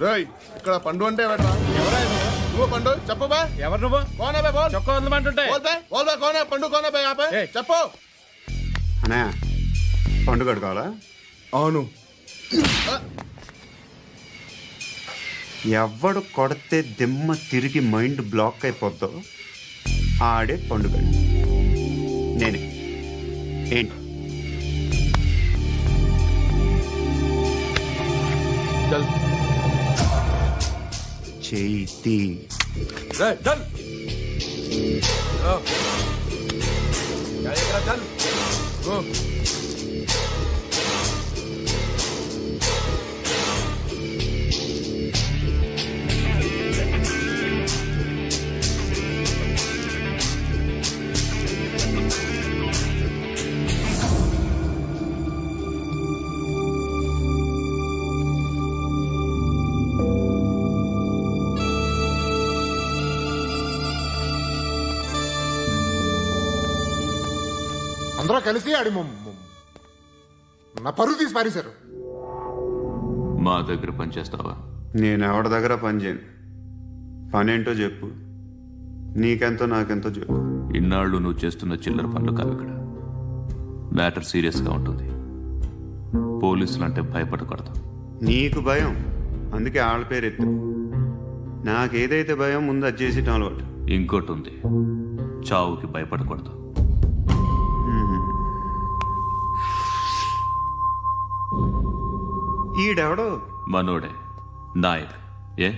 రేయ్ ఇక్కడ పండు అంటే ఎవరా? నువ్వు పండు చెప్పు బే. ఎవరు నువ్వు? కోనే బే బోల్. చొక్కా వదలమంటుంటే బోల్ బే బోల్ బే కోనే పండు కోనే బే ఆపే చెప్పు. అనే పండుగ కావాలా? అవును. ఎవడు కొడితే దిమ్మ తిరిగి మైండ్ బ్లాక్ అయిపోద్దో ఆడే పండుగ. నేనే. ఏంటి? చల్ చేతి రే చల్. చల్ అందరూ కలిసి ఆడి నా పరువు తీసి పారేశారు. మా దగ్గర పనిచేస్తావా? నేను ఎవరి దగ్గర పని చేయను. పనేంటో చెప్పు. నీకెంతో నాకెంతో చెప్పు. ఇన్నాళ్ళు నువ్వు చేస్తున్న చిల్లర పనులు కావు ఇక్కడ. మ్యాటర్ సీరియస్గా ఉంటుంది. పోలీసులు అంటే భయపడకూడదు. నీకు భయం, అందుకే ఆళ్ళ పేరు ఎత్తు. నాకేదైతే భయం ముందు అది చేసేటం అలవాటు. ఇంకోటి ఉంది, చావుకి భయపడకూడదు. ఈడెవడో మనోడే నాయక్. ఏ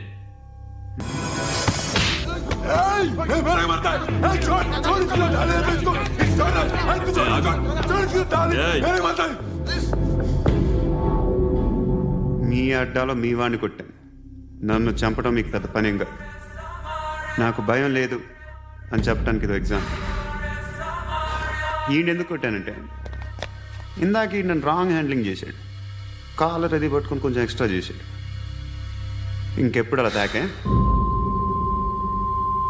మీ అడ్డాలో మీ వాణ్ణి కొట్టాను. నన్ను చంపడం మీకు పెద్ద పనేం కాదు. నాకు భయం లేదు అని చెప్పడానికి ఇది ఎగ్జాంపుల్. ఈయనెందుకు కొట్టానంటే ఇందాక ఈ నన్ను రాంగ్ హ్యాండ్లింగ్ చేశాడు. కాలర్ అది పట్టుకొని కొంచెం ఎక్స్ట్రా చేశాడు. ఇంకెప్పుడు అలా తాకే.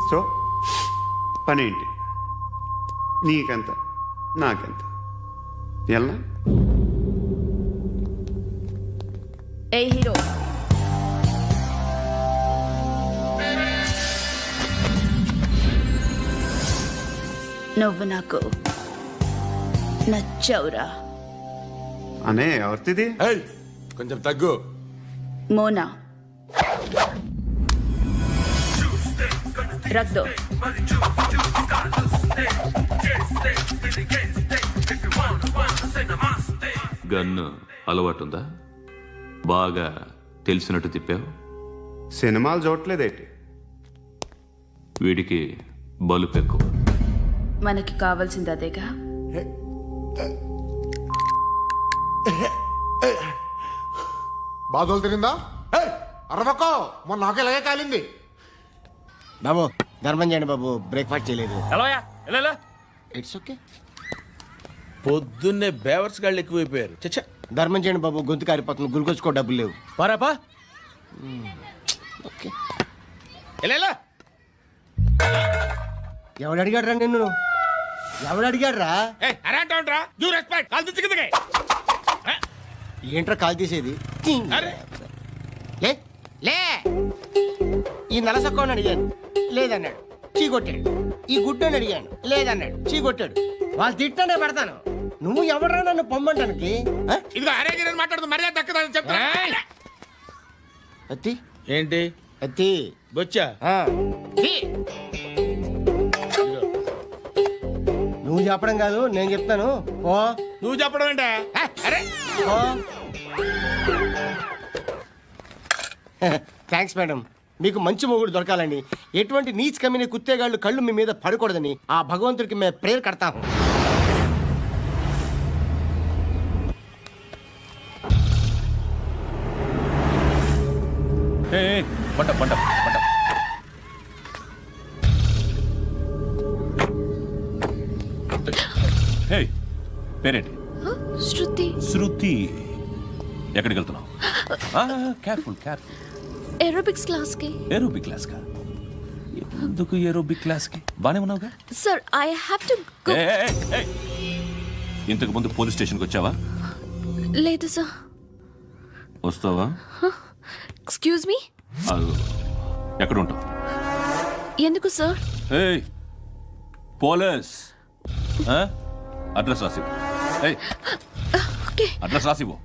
సో పనేంటి? నీకెంత నాకెంత ఎలా? ఏ హీరో, నువ్వు నాకు నచ్చవురా. అనే ఎవరిది? కొంచెం తగ్గు. మోనా రక్తో గన్ను అలవాటుందా? బాగా తెలిసినట్టు తిప్పావు. సినిమాలు చూడట్లేదేంటి? వీడికి బలుపు ఎక్కువ. మనకి కావాల్సింది అదేగా. బాధలు తిరిందా? అరవకో, మొన్న నాకు ఇలాగే కాలింది. బాబు ధర్మం చేయండి బాబు, బ్రేక్ఫాస్ట్ చేయలేదు. ఎలా ఇట్స్ ఓకే. పొద్దున్నే బేవర్స్ గాళ్ళు ఎక్కువైపోయారు. చచ్చా, ధర్మం చేయండి బాబు, గొంతు కారిపోతుంది. గురికొచ్చుకో డబ్బులు లేవు. పారాపా. ఓకే. ఎలా ఎవడు అడిగాడు రా నిన్ను? ఎవడు అడిగాడు రా? ఏంట్రా కాల్ తీసేది? లే లే. ఈ నలసక్కని అడిగాను, లేదన్నాడు, చీ కొట్టాడు. ఈ గుడ్డని అడిగాను, లేదన్నాడు, చీ కొట్టాడు. వాళ్ళు తిట్టానే పెడతాను. నువ్వు ఎవడరా నన్ను పొమ్మంటానికి? ఇదిగో అరే మాట్లాడుతూ మర్యాద దక్కదని చెప్తా. అత్తి ఏంటి అత్తి బొచ్చా? నువ్వు చెప్పడం కాదు, నేను చెప్తాను. ఓ నువ్వు చెప్పడం ఏంటే? అరే ఓ థ్యాంక్స్ మేడం. మీకు మంచి మొగుడు దొరకాలని, ఎటువంటి నీచ్ కమ్మిన కుత్తేగాళ్ళు కళ్ళు మీ మీద పడకూడదని ఆ భగవంతుడికి మేము ప్రేయర్ కడతాము. పంట పంట పంట. హే, పేరేంటి? శృతి. శృతి. ఎక్కడికి వెళ్తున్నావు? Careful careful. ఏరోబిక్స్ క్లాస్ కి. ఏరోబిక్ క్లాస్ కా? ఎందుకు ఏరోబిక్ క్లాస్ కి? బానే ఉన్నావుగా? Sir I have to go. ఇంతకు ముందు పోలీస్ స్టేషన్కి వచ్చావా? లేదు సార్. వస్తావా? Excuse me. ఎక్కడ ఉంటావు? ఎందుకు సార్? ఏయ్ పోలీస్, అడ్రస్ రాసివ్వు. ఏయ్ ఓకే. అడ్రస్ రాసివ్వు.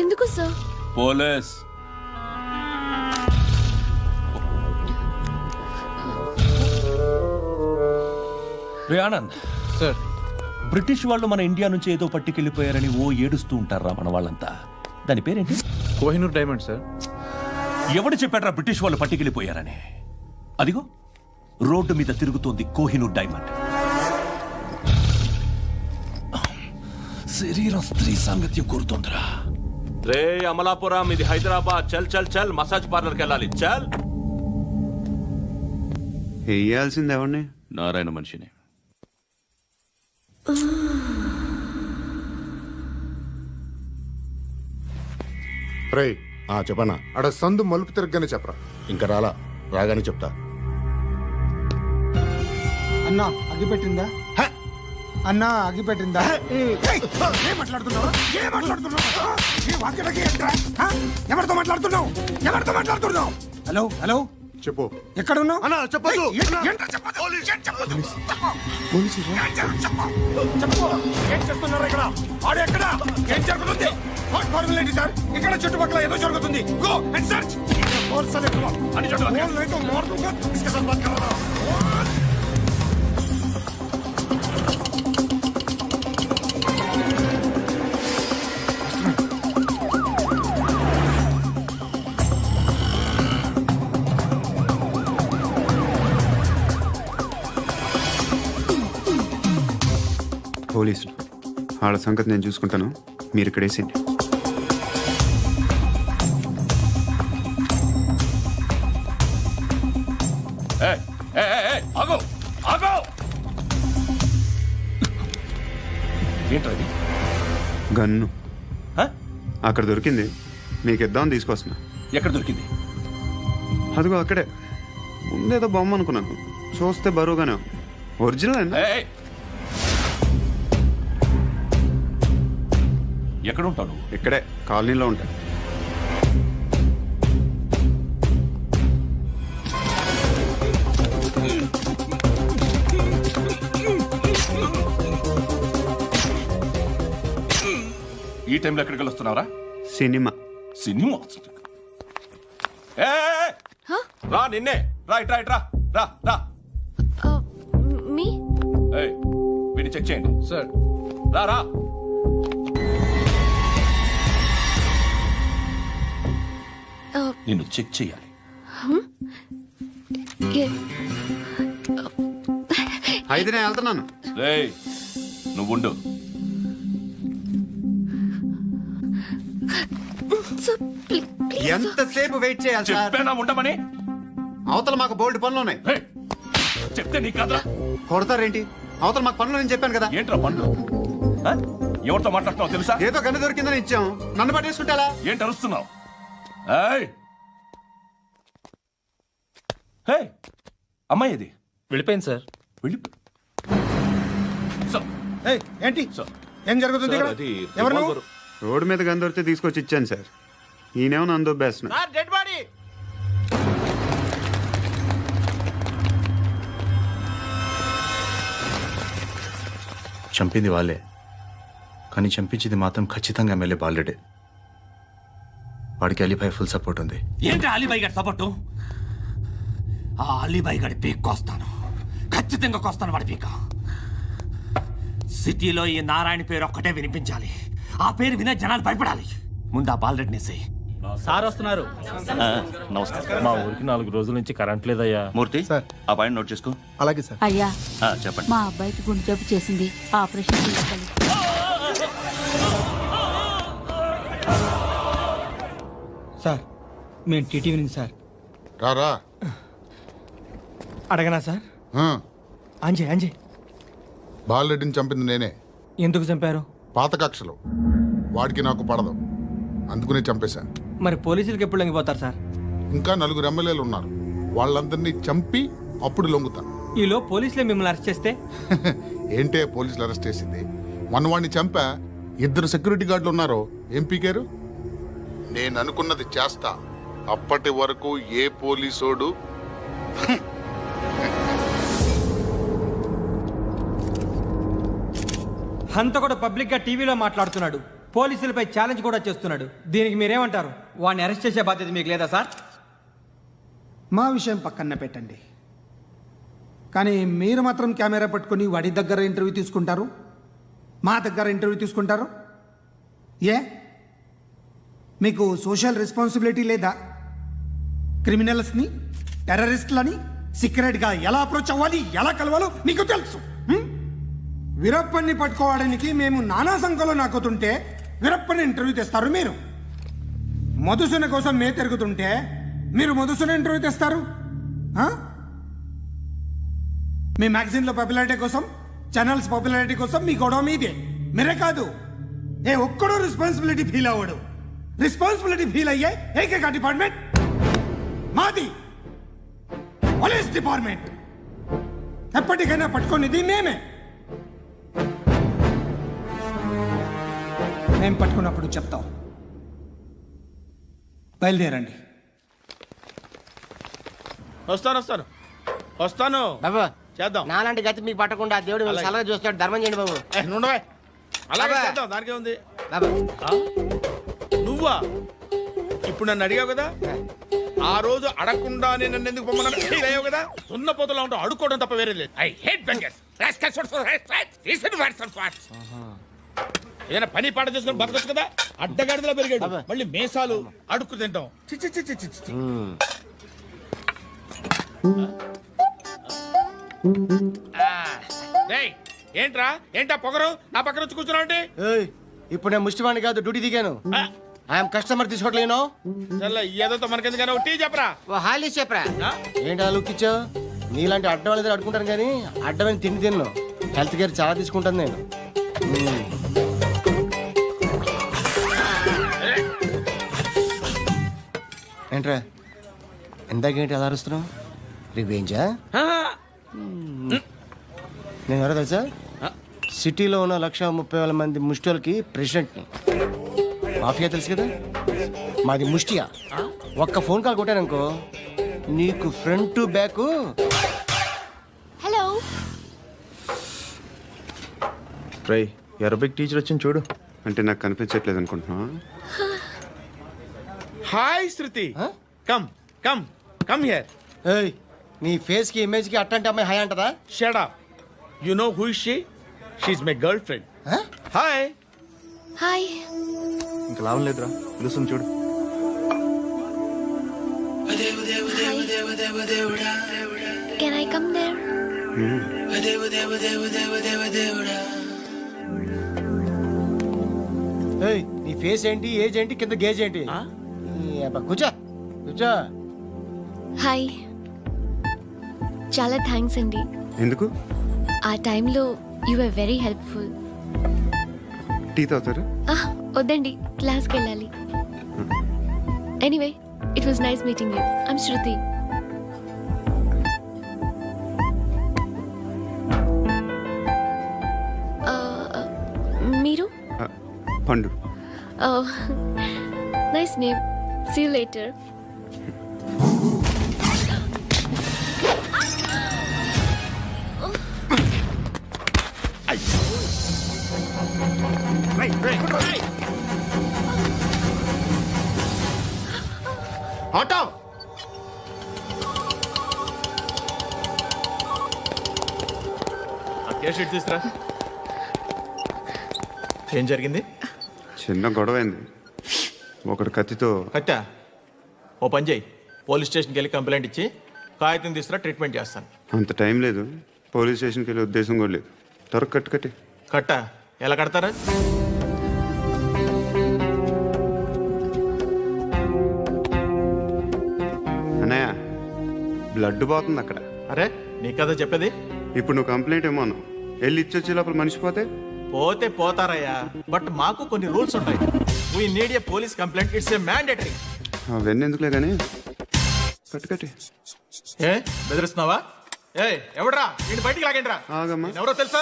ఎందుకు సార్? పోలీస్. రే ఆనంద్ సార్. బ్రిటిష్ వాళ్ళు మన ఇండియా నుంచి ఏదో పట్టుకెళ్ళిపోయారని ఓ ఏడుస్తూ ఉంటారా మన వాళ్ళంతా? దాని పేరేంటి? Kohinoor diamond sir. ఎవడు చెప్పాడ్రా బ్రిటిష్ వాళ్ళు పట్టుకెళ్ళిపోయారని? అదిగో రోడ్డు మీద తిరుగుతోంది కోహినూర్ డైమండ్. శరీరం స్త్రీ సాంగత్యం కోరుతోందిరా. రే అమలాపురం, ఇది హైదరాబాద్. చల్ చల్ చల్, మసాజ్ పార్లర్కి వెళ్ళాలి. చల్. వేయాల్సింది ఎవరిని? నారాయణ మనిషిని. రే చెప్పనా, అడ సందు మలుపు తిరగగానే చెప్పరా. ఇంకా రాగానే చెప్తా. అన్నా అగ్గి పెట్టిందా? అన్నా అగ్గి పెట్టిందా? ఏం మాట్లాడుతున్నావు? ఎవరితో మాట్లాడుతున్నావు? ఎవరితో మాట్లాడుతున్నావు? హలో హలో, చెప్పు. ఎక్కడ ఉన్నావు? అన్నా చెప్పదు. ఏం చేస్తున్నారు ఇక్కడ? ఆడు ఎక్కడ? ఏం జరుగుతుంది? What formality sir? ఇక్కడ చుట్టుపక్కల ఏదో జరుగుతుంది. Go and search. అని పోలీసులు వాళ్ళ సంగతి నేను చూసుకుంటాను, మీరు ఇక్కడ వేసేయండి. ఆగో ఆగో. ఏంటది? గన్ను అక్కడ దొరికింది, మీకు ఇద్దామని తీసుకొస్తున్నా. ఎక్కడ దొరికింది? అదిగో అక్కడే. ముందేదో బొమ్మ అనుకున్నాను, చూస్తే బరువుగానే ఉంది. ఒరిజినల్ అండి. ఎక్కడ ఉంటావు నువ్వు? ఇక్కడే కాలనీలో ఉంటాయి. ఈ టైంలో ఎక్కడికి వస్తున్నావురా? సినిమా. సినిమా? రా నిన్నే. రైట్ రైట్ రా రా రా. మీ వీడిని చెక్ చేయండి సార్. రా రా. నిన్ను చెక్ చేయాలి. అయితే నేను వెళ్తున్నాను. రేయ్ నువ్వుండు. ఎంతసేపు వెయిట్ చేయాలి సార్? చెప్పేనా ఉండమని? అవతల మాకు బోల్డ్ పనులు ఉన్నాయి. రేయ్, చెప్తే నీ కదా కొడతారేంటి? అవతల మాకు పనులు నేను చెప్పాను కదా. ఏంట్రా పండ్లు? ఎవరితో మాట్లాడుతున్నావు తెలుసా? ఏదో గన్ను దొరికిందని ఇచ్చాం, నన్ను పట్టేసుకుంటా. ఏంటి అరుస్తున్నావు? అమ్మాయి ఇది వెళ్ళిపోయింది సార్. వెళ్ళిపో. ఏంటి? ఏం జరుగుతుంది ఇక్కడ? ఎవరు నువ్వు? రోడ్డు మీద గన్ను దొరికితే తీసుకొచ్చి ఇచ్చాను సార్. ఈయనేమో నన్ను దొబ్బేస్తున్నా. Dead body. చంపింది వాళ్ళే, కానీ చంపించింది మాత్రం ఖచ్చితంగా ఎమ్మెల్యే బాలుడే. వాడికి అలీభాయ్ ఫుల్ సపోర్ట్ ఉంది. ఏంటి అలీబాయి గారి సపోర్టు? ఆ అలీబాయి గారి పీక్ కోస్తాను, ఖచ్చితంగా కోస్తాను వాడి పీక. సిటీలో ఈ నారాయణ పేరు ఒక్కటే వినిపించాలి. ఆ పేరు వినే జనాలు భయపడాలి. ముందు ఆ బాలరెడ్డి నేసేయి. సార్ వస్తున్నారు. నమస్కారం. మా ఊరికి 4 రోజుల నుంచి కరెంట్ లేదయ్యా. మూర్తి సార్. ఆ పాయింట్ నోట్ చేసుకో. అలాగే సార్. అయ్యా చెప్పండి. మా అబ్బాయికి గుండె జబ్బు చేసింది, ఆపరేషన్ చేయాలి. సార్ మేము టీటీవీ నుంచి సార్. రారా. అడగనా సార్? అంజయ్ బాలరెడ్డిని చంపింది నేనే. ఎందుకు చంపారు? పాత కక్షలు. వాడికి నాకు పడదు, అందుకునే చంపేశా. మరి పోలీసులకు ఎప్పుడు లొంగిపోతారు సార్? ఇంకా 4 ఎమ్మెల్యేలు ఉన్నారు, వాళ్ళందరినీ చంపి అప్పుడు లొంగుతా. ఈలో పోలీసులే మిమ్మల్ని అరెస్ట్ చేస్తే? ఏంటే పోలీసులు అరెస్ట్ చేసింది? మొన్న వాడిని చంపా, 2 సెక్యూరిటీ గార్డులు ఉన్నారు ఏం పీకారు? నేను అనుకున్నది చేస్తా. అప్పటి వరకు ఏ పోలీసోడు హంతకుడు పబ్లిక్ గా టీవీలో మాట్లాడుతున్నాడు, పోలీసులపై ఛాలెంజ్ కూడా చేస్తున్నాడు. దీనికి మీరేమంటారు? వాడిని అరెస్ట్ చేసే బాధ్యత మీకు లేదా సార్? మా విషయం పక్కన పెట్టండి, కానీ మీరు మాత్రం కెమెరా పట్టుకొని వాడి దగ్గర ఇంటర్వ్యూ తీసుకుంటారు, మా దగ్గర ఇంటర్వ్యూ తీసుకుంటారు. ఏ మీకు సోషల్ రెస్పాన్సిబిలిటీ లేదా? క్రిమినల్స్ని, టెర్రరిస్టులని సీక్రెట్గా ఎలా అప్రోచ్ అవ్వాలి, ఎలా కలవాలో మీకు తెలుసు. వీరప్పన్ని పట్టుకోవడానికి మేము నానా సంఖ్యలో నాకుతుంటే వీరప్పని ఇంటర్వ్యూ తెస్తారు మీరు. మధుసూన కోసం మే తిరుగుతుంటే మీరు మధుసూన ఇంటర్వ్యూ తెస్తారు. మీ మ్యాగజైన్లో పాపులారిటీ కోసం, ఛానల్స్ పాపులారిటీ కోసం మీ గొడవ మీదే. మీరే కాదు, ఏ ఒక్కడో రెస్పాన్సిబిలిటీ ఫీల్ అవ్వడు. రెస్పాన్సిబిలిటీ ఫీల్ అయ్యే ఏకైక డిపార్ట్మెంట్ మాది, పోలీస్ డిపార్ట్మెంట్. ఎప్పటికైనా పట్టుకునేది మేమే. మేము పట్టుకున్నప్పుడు చెప్తాం. బయలుదేరండి. వస్తాను బాబు చేద్దాం. నాలాంటి గతి మీకు పట్టకుండా దేవుడు మిమ్మల్ని సలహా చూస్తాడు. ధర్మం చేయండి బాబు. నుండవే అలాగే అబ్బా. చేద్దాం, దానికే ఉంది. బాబు నువ్వా ఇప్పుడు నన్ను అడిగావు కదా, ఆ రోజు అడగకుండానే నన్ను ఎందుకు పొమ్మన్నా ఫీల్ అయ్యావు కదా. సున్న పోతలో ఉంటావు, అడుక్కోవడం తప్ప వేరే లేదు. I hate bangers. ఏదైనా పని పాట చేసుకుని బతకొచ్చు కదా. అడ్డగాడిదలా పెరిగాడు, మళ్ళీ మేసాలు అడుక్కు తింటాం. చి చి చి చి చి చి. రేయ్, ఏంటా పొగరు నా పక్కన వచ్చి కూర్చున్నావు అంటే? ఏయ్, ఇప్పుడు నేను ముష్టివాణి కాదు, డ్యూటీ దిగాను. ఐఎమ్ కస్టమర్ తీసుకోవట్లేను. ఏదో మనకెందుకైనా టీ చెప్పరా. ఓ హాలీస్ చెప్పరా. ఏంటి అలా లుక్ ఇచ్చావు? నీలాంటి అడ్డం వాళ్ళ అడుకుంటాను కానీ అడ్డమైన తిండి తిన్ను. హెల్త్ కేర్ చాలా తీసుకుంటాను నేను. ఏంట్రా ఎందాకేంటి అలా అరుస్తున్నావు? రివేంజా? నేను ఎవరో తెలుసా? సిటీలో ఉన్న 130,000 మంది ముష్టిలకి ప్రెసిడెంట్ని. మాఫియా తెలుసు కదా, మాది ముష్టియా. ఒక్క ఫోన్ కాల్ కొట్టాననుకో నీకు ఫ్రంట్ టు బ్యాక్. హలో. రై అరబిక్ టీచర్ వచ్చింది చూడు. అంటే నాకు కనిపించట్లేదు అనుకుంటున్నా. Hi Shruti, come come come here. ఏయ్, నీ ఫేస్ కి ఇమేజ్ కి అట్టంటే అమ్మాయి హాయ్ అంటదా? Shut up. You know who is she? She is my girlfriend. Hi. Hi. ఇంకా లాభం లేదురా, పిలుస్తుంది చూడు. Can I come there? ఏయ్, నీ ఫేస్ ఏంటి, ఏజ్ ఏంటి, కింద గేజ్ ఏంటి? కూర్చో కూర్చో. హాయ్. చాలా థ్యాంక్స్ అండి. ఎందుకు? ఆ టైంలో you are very helpful. Tea తాగుతారా? వద్దండి, క్లాస్కి వెళ్ళాలి. Anyway, it was nice meeting you. I'm Shruti. మీరు? Pandu. Nice name. See you later. Auto షీట్ తీసురా. ఏం జరిగింది? చిన్న గొడవ అయింది. ఒకడు కత్తితో. కట్టా, ఓ పని చేయి, పోలీస్ స్టేషన్కి వెళ్ళి కంప్లైంట్ ఇచ్చి కాగితం తీసుకురా, ట్రీట్మెంట్ చేస్తాను. అంత టైం లేదు, పోలీస్ స్టేషన్కి వెళ్ళే ఉద్దేశం కూడా లేదు. త్వరగా కట్టి. కట్టా ఎలా కడతారా? అన్నయ్య, బ్లడ్ పోతుంది అక్కడ. అరే నీ కదా చెప్పేది. ఇప్పుడు నువ్వు కంప్లైంట్ ఏమో అన్నావు, వెళ్ళి ఇచ్చొచ్చే లోపల మనిషి పోతే పోతే పోతారయ్యా, బట్ మాకు కొన్ని రూల్స్ ఉంటాయి. We need a police complaint, it's a mandatory. అవన్నీ ఎందుకులే కానీ కట్టి. ఏ బెదిరిస్తున్నావా? ఏ ఎవడ్రా నేను బయటికి లాగండి రా. ఆగమ్మా. ఎవరో తెలుసా?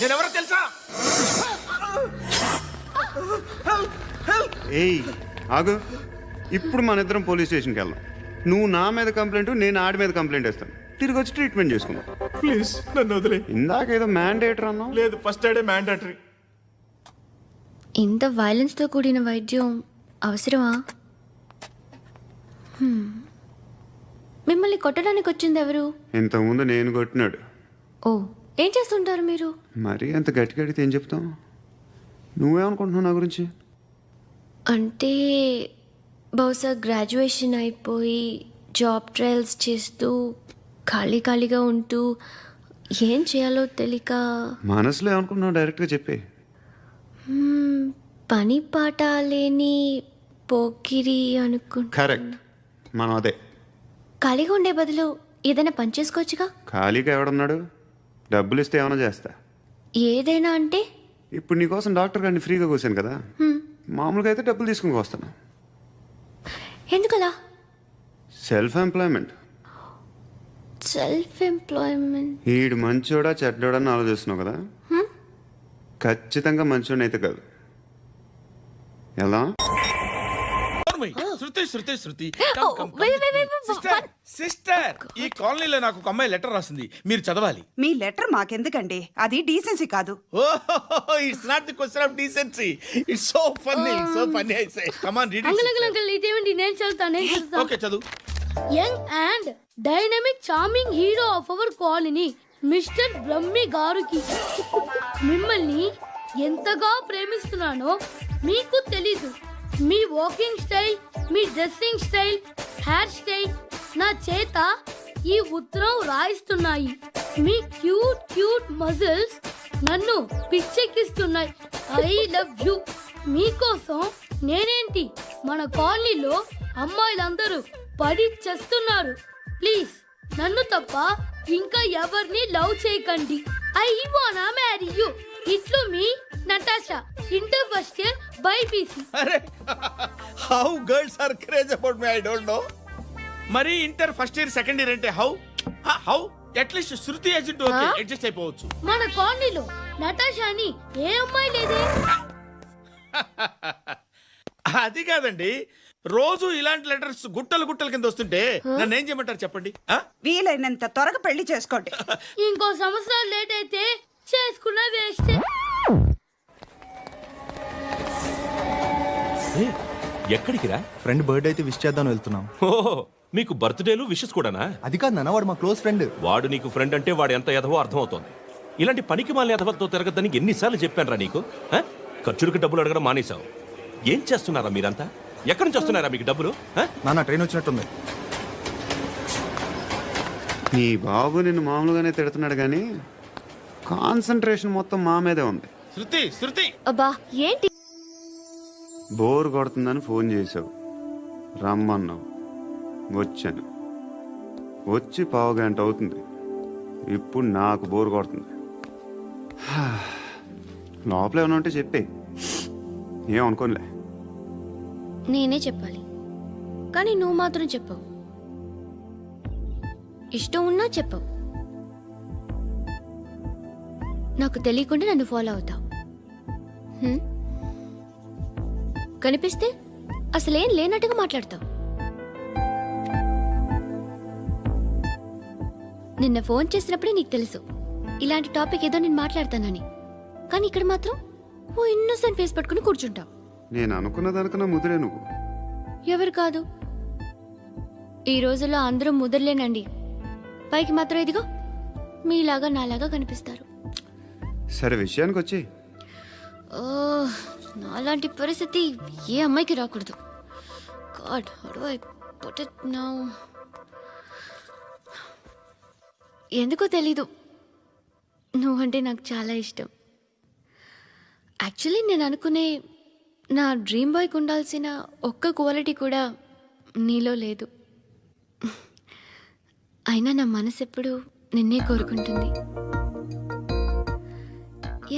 నేనెవరో తెలుసా? ఏయ్ ఆగు, ఇప్పుడు మన ఇద్దరం పోలీస్ స్టేషన్కి వెళ్దాం. నువ్వు నా మీద కంప్లైంట్, నేను ఆడి మీద కంప్లైంట్ ఇస్తాను. తిరిగి వచ్చి ట్రీట్మెంట్ చేసుకుందాం. ప్లీజ్ నన్ను వదిలే. ఇందాకేదో మ్యాండేటర్ అన్నావు. లేదు, ఫస్ట్ ఎయిడే మ్యాండేటరీ. ఇంత వైలెన్స్తో కూడిన వైద్యం అవసరమా? మిమ్మల్ని కొట్టడానికి వచ్చింది ఎవరు? ఇంతకుముందు నేను కొట్టినాడు. ఓ, ఏం చేస్తుంటారు మీరు? మరీ అంత గట్టిగా అడిగితే ఏం చెప్తాం? నువ్వేమనుకుంటున్నావు నా గురించి? అంటే బహుశా గ్రాడ్యుయేషన్ అయిపోయి జాబ్ ట్రయల్స్ చేస్తూ ఖాళీగా ఉంటూ ఏం చేయాలో తెలియక. మనసులో ఏమనుకుంటున్నావు డైరెక్ట్గా చెప్పే. పని పాట లేని పోకిరి అనుకుంటా. కరెక్ట్, మనం అదే. ఖాళీగా ఉండే బదులు ఏదైనా పని చేసుకోవచ్చుగా. ఖాళీగా ఎవడన్నాడు? డబ్బులు ఇస్తే ఏమైనా చేస్తా. ఏదైనా అంటే? ఇప్పుడు నీకోసం డాక్టర్ గారిని ఫ్రీగా కూర్చాను కదా, మామూలుగా అయితే డబ్బులు తీసుకుని వస్తాను. ఎందుకలా? Self employment. Self employment. ఈడు మంచోడా చెడ్డోడా అని ఆలోచిస్తున్నావు కదా, ఖచ్చితంగా మంచోడని అయితే కాదు. ఎలా? శృతి శృతి శృతి wait. సిస్టర్, ఈ కాలనీలో నాకు ఒక అమ్మాయి లెటర్ రాసింది, మీరు చదవాలి. మీ లెటర్ మాకెందుకండి, అది డీసెన్సీ కాదు. It's not the question of decency, it's so funny I say. Come on, read it. Uncle ఇదేంటి? నేను చదువుతాను. ఓకే, చదువు. Young and dynamic charming hero of our colony mister Brahmi గారికి మిమ్మల్ని ఎంతగా ప్రేమిస్తున్నానో మీకు తెలీదు. మీ వాకింగ్ స్టైల్, మీ డ్రెస్సింగ్ స్టైల్, హెయిర్ స్టైల్ నా చేత ఈ ఉత్తరం రాయిస్తున్నాయి. మీ క్యూట్ మజిల్స్ నన్ను పిచ్చెక్కిస్తున్నాయి. I love you. మీకోసం నేనేంటి, మన కాలనీలో అమ్మాయిలందరూ పడి చేస్తున్నారు. ప్లీజ్ నన్ను తప్ప ఇంకా ఎవరిని లవ్ చేయకండి. ఐ వానా మ్యారీ యూ. ఇట్లు మీ Natasha, inter first year BiPC. అరే, how girls are craze about me, I don't know. మరి inter first year second year అంటే how at least Shruti agent okay, adjust అయిపోవచ్చు. మన కాలనీలో నటాషా అని ఏ అమ్మాయి లేదే. అది కాదండి, రోజు ఇలాంటి లెటర్స్ గుట్టలు కింద వస్తుంటే నన్ను ఏం చేయమంటారు చెప్పండి? వీలైనంత త్వరగా పెళ్లి చేసుకోండి. ఇంకో సంవత్సరాలు లేట్ అయితే చేసుకున్న వేస్ట్. ఎక్కడికి రా? ఫ్రెండ్ బర్త్డే అయితే విష్ చేద్దాం వెళ్తున్నాం. ఓహో, మీకు బర్త్డేలు విషెస్ కూడానా? అది కాదు నాన్న, వాడు మా క్లోజ్ ఫ్రెండ్. వాడు నీకు ఫ్రెండ్ అంటే వాడు ఎంత ఎదవో అర్థమవుతోంది. ఇలాంటి పనికి మాలిన ఎదవతో తిరగద్దని ఎన్నిసార్లు చెప్పాను రా నీకు? ఖర్చులకు డబ్బులు అడగడం మానేశావు. ఏం చేస్తున్నారా మీరంతా? ఎక్కడి నుంచి వస్తున్నారా మీకు డబ్బులు? నాన్న ట్రైన్ వచ్చినట్టుంది. నీ బాబు నిన్ను మామూలుగానే తిడుతున్నాడు కానీ కాన్సన్ట్రేషన్ మొత్తం మా మీదే ఉంది. శృతి అబ్బా ఏంటి? బోర్ కొడుతుందని ఫోన్ చేసావు, రమ్మన్నావు, వచ్చాను. వచ్చి పావు గంట అవుతుంది. ఇప్పుడు నాకు బోర్ కొడుతుంది. లోపల ఏమన్నా ఉంటే చెప్పే, ఏమనుకోనిలే. నేనే చెప్పాలి కానీ నువ్వు మాత్రం చెప్పవు. ఇష్టం ఉన్నా చెప్పవు. నాకు తెలియకుండా నన్ను ఫాలో అవుతావు. కనిపిస్తే అసలేం లేనట్టుగా మాట్లాడతావు. నిన్న ఫోన్ చేసినప్పుడే నీకు తెలుసు ఇలాంటి టాపిక్ ఏదో నేను మాట్లాడతానని. కానీ ఇక్కడ మాత్రం ఓ ఇన్నోసెంట్ ఫేస్ పట్టుకుని కూర్చుంటావు. నేను అనుకున్న దానికన్నా ముదిరే నువ్వు. ఎవరు కాదు, ఈ రోజుల్లో అందరూ ముదరలేనండి. పైకి మాత్రం ఇదిగో మీలాగా నాలాగా కనిపిస్తారు. సరే విషయానికి వచ్చి, నాలాంటి పరిస్థితి ఏ అమ్మాయికి రాకూడదు. God, how do I put it now? ఎందుకో తెలీదు, నువ్వంటే నాకు చాలా ఇష్టం. యాక్చువల్లీ నేను అనుకునే నా డ్రీమ్ బాయ్కి ఉండాల్సిన ఒక్క క్వాలిటీ కూడా నీలో లేదు. అయినా నా మనసు ఎప్పుడు నిన్నే కోరుకుంటుంది.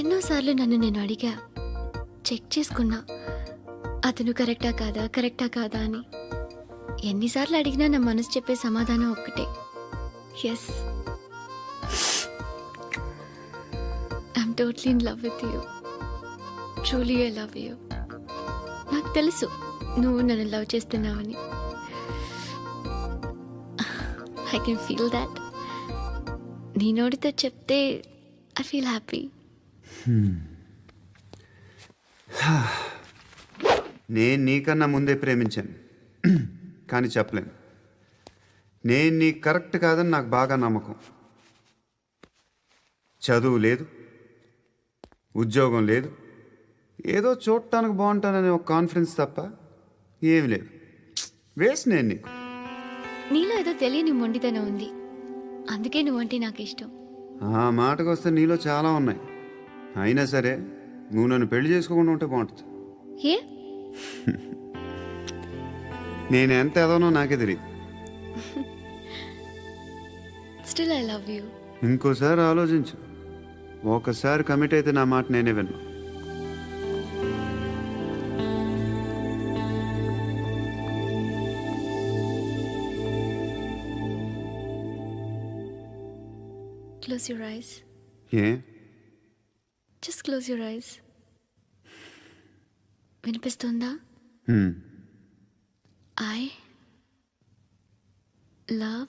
ఎన్నోసార్లు నన్ను నేను అడిగా, చెక్ చేసుకున్నా అతను కరెక్టా కాదా అని. ఎన్నిసార్లు అడిగినా నా మనసు చెప్పే సమాధానం ఒక్కటే, yes, I'm totally in love with you. Truly I love you. నాకు తెలుసు నువ్వు నన్ను లవ్ చేస్తున్నావని. I can feel that. నీ నోటితో చెప్తే ఐ ఫీల్ హ్యాపీ. నేను నీకన్నా ముందే ప్రేమించాను, కానీ చెప్పలేను. నేను నీకు కరెక్ట్ కాదని నాకు బాగా నమ్మకం. చదువు లేదు, ఉద్యోగం లేదు, ఏదో చూడటానికి బాగుంటాననే ఒక కాన్ఫిడెన్స్ తప్ప ఏమి లేదు. వేస్ట్ నేను నీకు. నీలో ఏదో తెలియని మొండితనం ఉంది, అందుకే నువ్వంటే నాకు ఇష్టం. ఆ మాటకు వస్తే నీలో చాలా ఉన్నాయి. అయినా సరే నువ్వు నన్ను పెళ్లి చేసుకోకుండా ఉంటే బాగుంటుంది. ఏ? నేను ఎంత ఎదవనో నాకే తెలియదు. Still I love you. ఇంకోసారి ఆలోచించు. ఒకసారి కమిట్ అయితే నా మాట నేనే విన్నా. Close your eyes. A? Just close your eyes. వినిపిస్తుందా? I love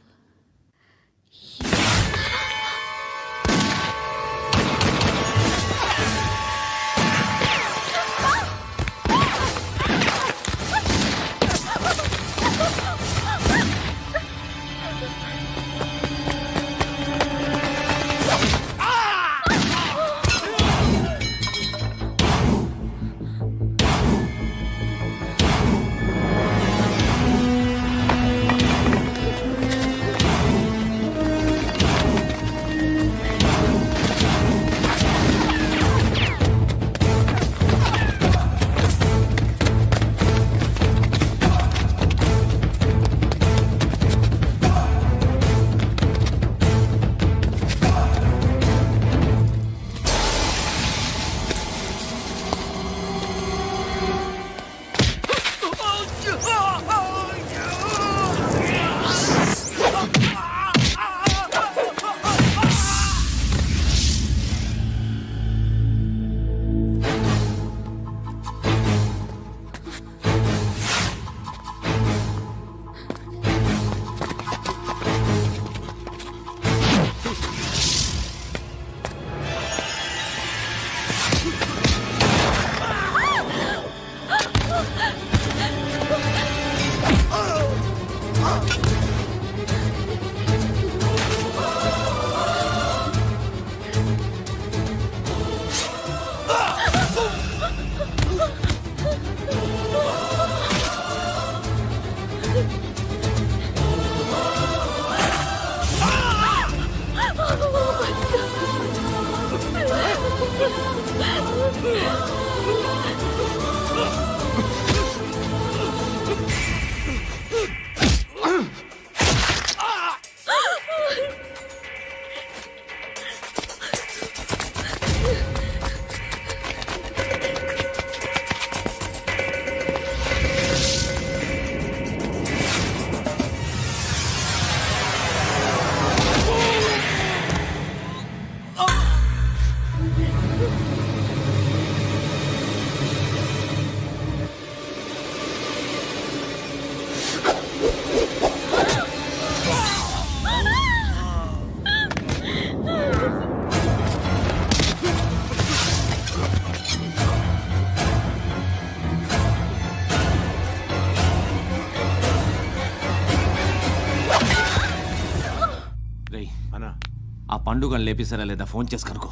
ఆ పండుగను లేపేసారా లేదా ఫోన్ చేసి కనుకో.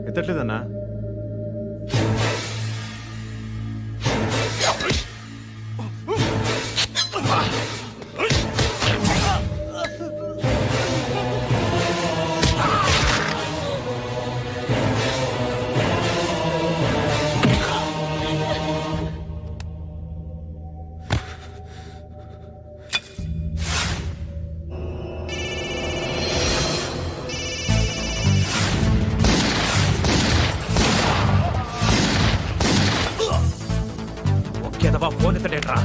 ఎత్తట్లేదన్నా. ఫోన్ ఎత్తడేట్రా.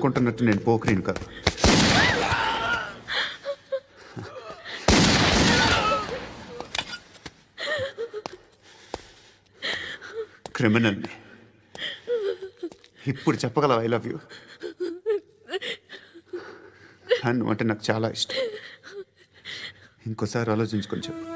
అనుకుంటున్నట్టు నేను పోకరీని కాదు. క్రిమినల్ని. ఇప్పుడు చెప్పగలవు ఐ లవ్ యూ అని అంటే నాకు చాలా ఇష్టం. ఇంకోసారి ఆలోచించుకొని చెప్పు.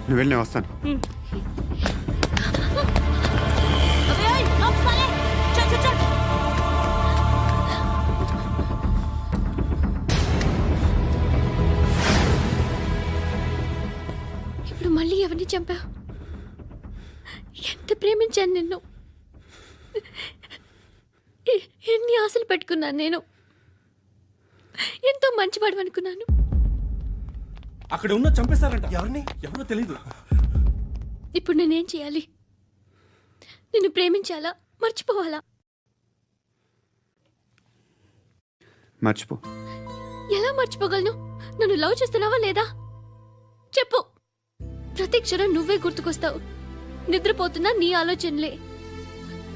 నువ్వు వెళ్ళి నేను వస్తాను. ఇప్పుడు మళ్ళీ ఎవరిని చంపా? ఎంత ప్రేమించాను నిన్ను, ఎన్ని ఆశలు పెట్టుకున్నాను నేను. ఎంతో మంచివాడు అనుకున్నాను. అక్కడ ఉన్న చంపేస్తారంట. ఎవరో తెలీదు. ఇప్పుడు నేనేం చేయాలి? నిన్ను ప్రేమించాలా, మర్చిపోవాలా? మర్చిపో. ఎలా మర్చిపోగలను? నన్ను లవ్ చేస్తున్నావా లేదా చెప్పు. ప్రతి క్షణం నువ్వే గుర్తుకొస్తావు. నిద్రపోతున్నా నీ ఆలోచనలే.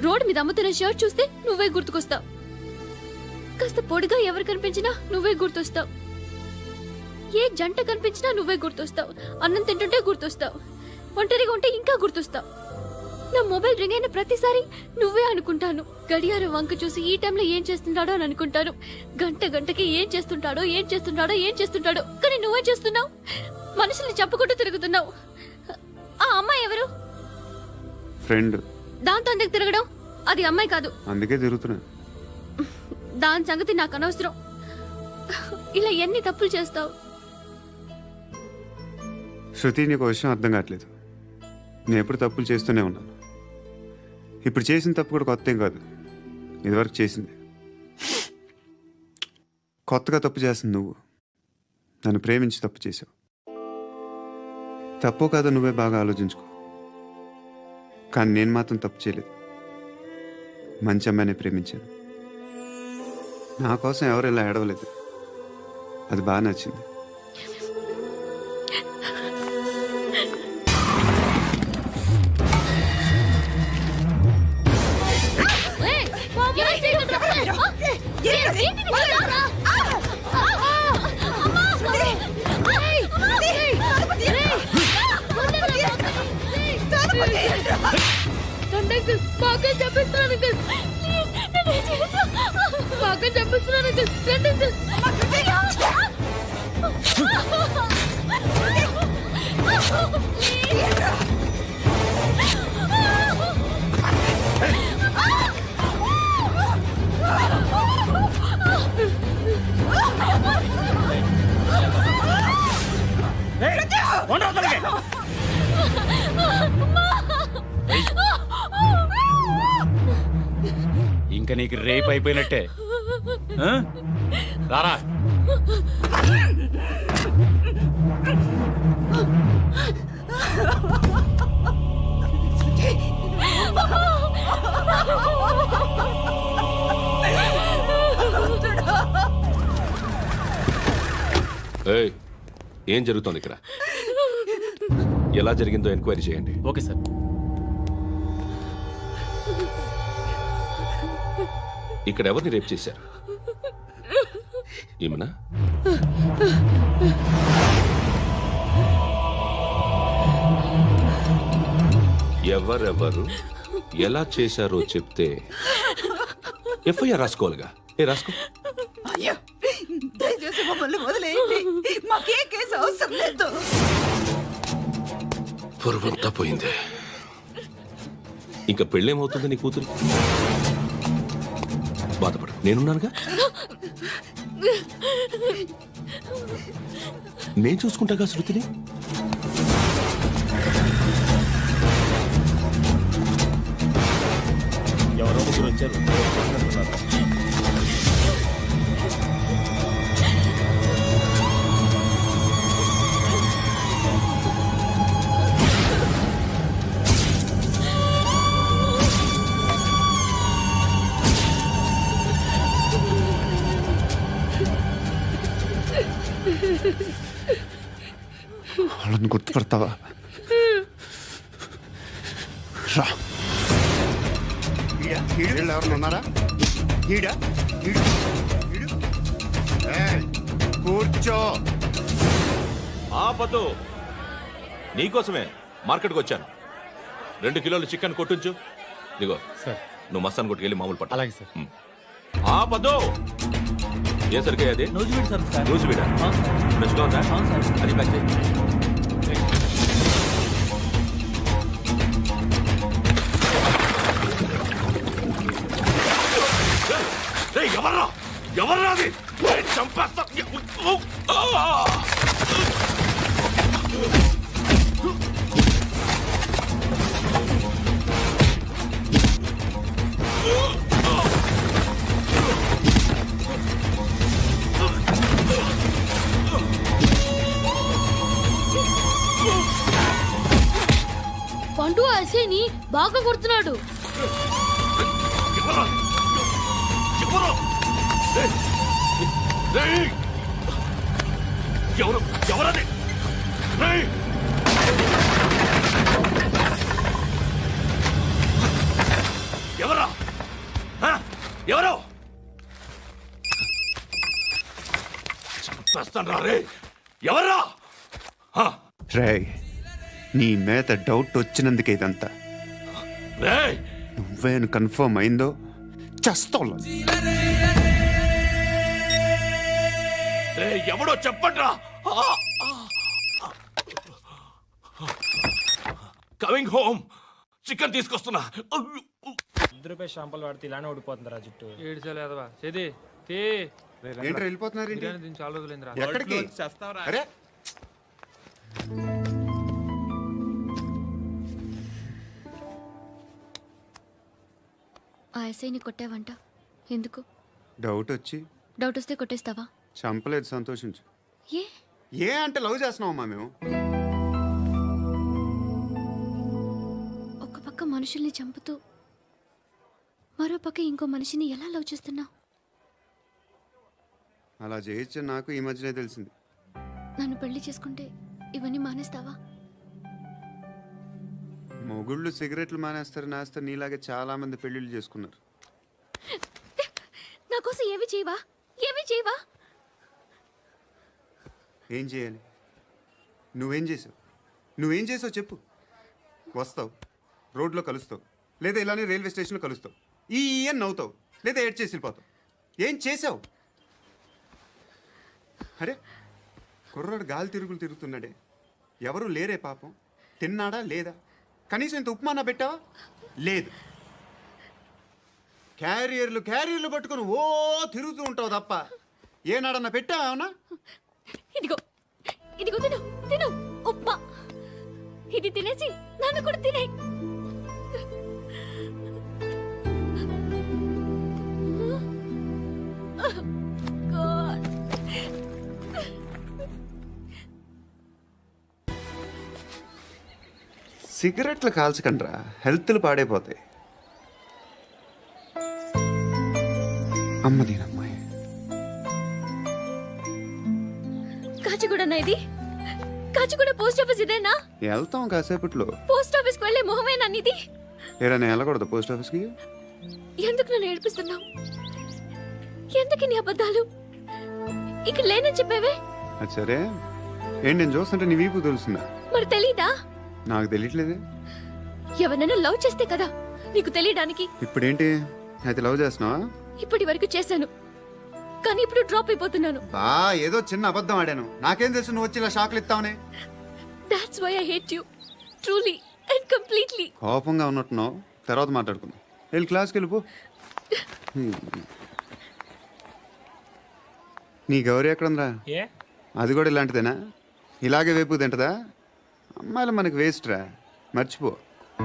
రోడ్డు మీద అమ్ముతున్న షర్ట్ చూస్తే నువ్వే గుర్తుకొస్తావు. కాస్త పొడిగా ఎవరు కనిపించినా నువ్వే గుర్తొస్తావు. ఏ జంట కనిపించినా నువ్వే గుర్తొస్తావు. అన్నం తింటుంటే గుర్తొస్తావు. ఒంటరిగా ఉంటే ఇంకా గుర్తొస్తావు. నా మొబైల్ రింగ్ అయిన ప్రతిసారి నువ్వే అనుకుంటాను. గడియారం వంక చూసి ఈ టైంలో ఏం చేస్తుంటాడో అని అనుకుంటాను. గంట గంటకి ఏం చేస్తుంటాడో కానీ నువ్వే చేస్తున్నావు. మనుషుల్ని చెప్పుకుంటూ తిరుగుతున్నావు. ఆ అమ్మాయి ఎవరు? ఫ్రెండ్. దాంతో ఎందుకు తిరగడం? అది అమ్మాయి కాదు. అందుకే తిరుగుతున్నా. దాని సంగతి నాకు అనవసరం. ఇలా ఎన్ని తప్పులు చేస్తావు? శృతి, నీకు విషయం అర్థం కావట్లేదు. నేను ఎప్పుడు తప్పులు చేస్తూనే ఉన్నాను. ఇప్పుడు చేసిన తప్పు కూడా కొత్త ఏం కాదు. ఇదివరకు చేసింది. కొత్తగా తప్పు చేస్తుంది నువ్వు. నన్ను ప్రేమించి తప్పు చేసావు. తప్పో కాదో నువ్వే బాగా ఆలోచించుకో. కానీ నేను మాత్రం తప్పు చేయలేదు. మంచి అమ్మాయిని ప్రేమించాను. నా కోసం ఎవరు ఇలా ఏడవలేదు. అది బాగా నచ్చింది. ఇంకా నీకు రేపు అయిపోయినట్టే. రారా. ఏం జరుగుతోంది ఇక్కడ? ఎలా జరిగిందో ఎంక్వైరీ చేయండి. Okay sir. ఇక్కడ ఎవరిని రేప్ చేశారు? ఈమెనా? ఎవరెవరు ఎలా చేశారో చెప్తే ఎఫ్ఐఆర్ రాసుకోవాలిగా. రాసుకో. అయ్యో దయచేసి మమ్మల్ని వదిలేయండి, మాకే కేసు అవసరం లేదు. పొరువంతా పోయింది. ఇంకా పెళ్ళేమవుతుంది నీ కూతురు? బాధపడు, నేనున్నానుగా. నేను చూసుకుంటాగా శృతిని. ఎవరో ముగ్గురు వచ్చారు. వాళ్ళని గుర్తుపడతావా? రా. ఎవరు ఉన్నారా? కూర్చో. ఆపదు. నీకోసమే మార్కెట్కి వచ్చాను. 2 కిలోలు చికెన్ కొట్టుంచు. ఇదిగో సార్. నువ్వు మస్తాన్ కొట్టుకెళ్ళి మామూలు పట్టు. అలాగే సార్. ఆపదు. ఏ సరికే అది? నూజివీడు సార్. నూజివీడా? ఫ్రెష్గా ఉందా? అది ప్యాక్ చేయి. ఎవర్రా ఎవర్రా అది? చంపేస్తా. పండు అసేని బాగా కొడుతున్నాడు. ఎవరది? ఎవరా? ఎవరు? చంపేస్తాను రా రే. ఎవర్రా? రే, నీ మీద డౌట్ వచ్చినందుకే ఇదంతా. నువ్వేను కన్ఫర్మ్ అయిందో చేస్తావు. ఎవడో చెప్పట్రా. Coming home. చికెన్ తీసుకొస్తున్నా. రూపాయలు షాంపూలు వాడితే ఇలానే ఓడిపోతుందిరా జుట్టు. ఏంటి వెళ్ళిపోతున్నారు? చాలా రోజులైందిరా. ఎక్కడికి? అరే ఆ ఎస్ఐని కొట్టావంట, ఎందుకు? డౌట్ వచ్చి. డౌట్ వస్తే కొట్టేస్తావా? చంపలేదు, సంతోషించు. ఏ ఏ అంటే లవ్ చేస్తున్నావమ్మా మేము. ఒక పక్క మనుషుల్ని చంపుతూ మరో పక్క ఇంకో మనిషిని ఎలా లవ్ చేస్తున్నావు? అలా చేయొచ్చు నాకు ఈ మధ్యనే తెలిసింది. నన్ను పెళ్లి చేసుకుంటే ఇవన్నీ మానేస్తావా? మొగుళ్ళు సిగరెట్లు మానేస్తారు, నేస్తారు. నీలాగే చాలా మంది పెళ్లిళ్ళు చేసుకున్నారు. నా కోసం ఏమి చేయవా? ఏమి చేయవా? ఏం చేయాలి? నువ్వేం చేసావు చెప్పు. వస్తావు, రోడ్లో కలుస్తావు, లేదా ఇలానే రైల్వే స్టేషన్లో కలుస్తావు. ఈ అని నవ్వుతావు, లేదా ఏడ్ చేసి వెళ్ళిపోతావు. ఏం చేసావు? అరే కుర్రాడు గాలి తిరుగుతున్నాడే, ఎవరు లేరే పాపం. తిన్నాడా లేదా? కనీసం ఇంత ఉప్మానా పెట్టావా? లేదు. క్యారియర్లు పట్టుకుని ఓ తిరుగుతూ ఉంటావు తప్ప ఏనాడన్నా పెట్టావా? అవునా? ఇదిగో ఇదిగో తిను తిను ఉప్మా. ఇది తినేసి నన్ను కూడా తినే. సిగరెట్లు కాల్చకండ్రా, హెల్త్లు పాడైపోతాయి. అమ్మదీనమ్మాయి కాచి కూడా ఇది కాచిగూడ పోస్ట్ ఆఫీస్ ఇదేనా? వెళ్తాం కాసేపట్లో. పోస్ట్ ఆఫీస్కి వెళ్ళే మొహమేనా నీది? ఏరా నేను వెళ్ళకూడదు పోస్ట్ ఆఫీస్కి? ఎందుకు నన్ను ఏడిపిస్తున్నావు? ఎందుకు నీ అబద్ధాలు? ఇక్కడ లేనని చెప్పేవే. అది సరే, ఏంటి నేను చూస్తుంటే నీ వీపు తెలుస్తుందా? మరి తెలీదా? నాకు తెలియట్లేదే. ఎవరైనా లవ్ చేస్తే కదా నీకు తెలియడానికి. ఇప్పుడేంటి అయితే లవ్ చేస్తున్నావా? ఇప్పటి వరకు చేశాను, కానీ ఇప్పుడు డ్రాప్ అయిపోతున్నాను. ఏదో చిన్న అబద్ధం ఆడాను. నాకేం తెలుసు నువ్వు వచ్చి ఇలా షాక్లు ఇస్తావనే. That's why I hate you. Truly and completely. కోపంగా ఉన్నట్టున్నావు, తర్వాత మాట్లాడుకుందాం. వెళ్ళి క్లాస్కి వెళ్ళిపో. నీ గౌరీ ఎక్కడుందిరా? అది కూడా ఇలాంటిదేనా? ఇలాగే వేపు తింటదా? అమ్మాయిలు మనకి వేస్ట్ రా, మర్చిపో.